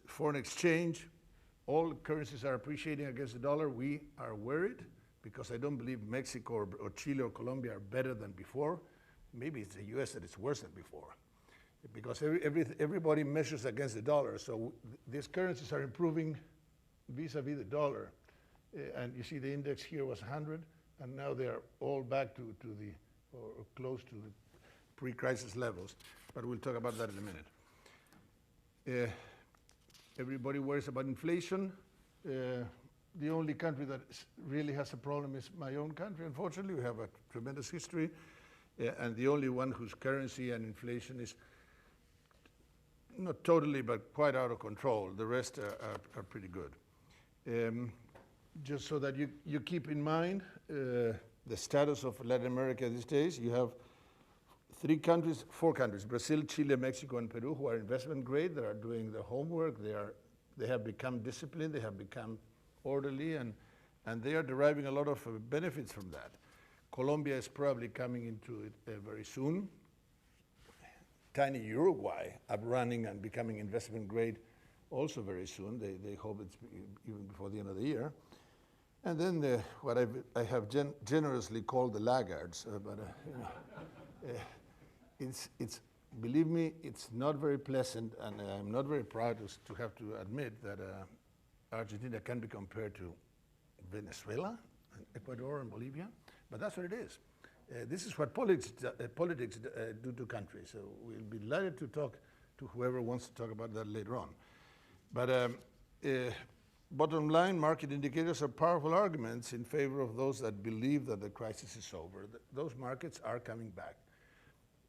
Foreign exchange, all currencies are appreciating against the dollar. We are worried because I don't believe Mexico or Chile or Colombia are better than before. Maybe it's the US that is worse than before because everybody measures against the dollar. So these currencies are improving vis-a-vis the dollar. And you see the index here was 100, and now they are all back to the, or close to the pre-crisis levels. But we'll talk about that in a minute. Everybody worries about inflation. The only country that really has a problem is my own country. Unfortunately, we have a tremendous history, and the only one whose currency and inflation is not totally, but quite out of control. The rest are pretty good. Just so that you keep in mind the status of Latin America these days, you have four countries, Brazil, Chile, Mexico, and Peru, who are investment grade. They are doing their homework. They have become disciplined. They have become orderly, and they are deriving a lot of benefits from that. Colombia is probably coming into it very soon. Tiny Uruguay up running and becoming investment grade also very soon. They hope it's even before the end of the year. And then what I have generously called the laggards, it's believe me, it's not very pleasant, and I'm not very proud to have to admit that Argentina can be compared to Venezuela, and Ecuador, and Bolivia, but that's what it is. This is what politics do to countries. So we'll be delighted to talk to whoever wants to talk about that later on. But bottom line, market indicators are powerful arguments in favor of those that believe that the crisis is over. Those markets are coming back.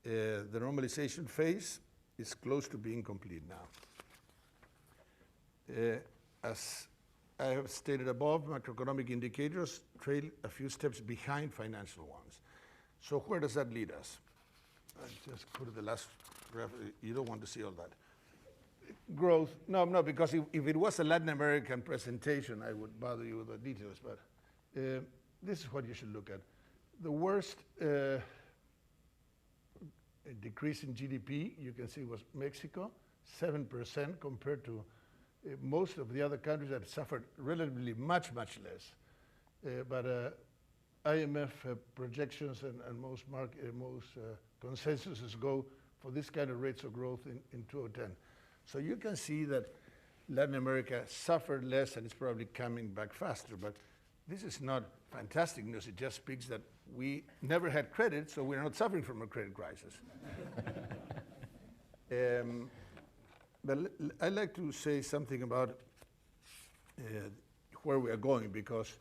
The normalization phase is close to being complete now. As I have stated above, macroeconomic indicators trail a few steps behind financial ones. So where does that lead us? I just put the last graph. You don't want to see all that. Growth, no, because if it was a Latin American presentation, I would bother you with the details, but this is what you should look at. The worst decrease in GDP, you can see, was Mexico, 7% compared to most of the other countries that suffered relatively much less. But IMF projections and most consensuses go for this kind of rates of growth in 2010. So you can see that Latin America suffered less and it's probably coming back faster. But this is not fantastic news. It just speaks that we never had credit, so we're not suffering from a credit crisis. But I'd like to say something about where we are going, because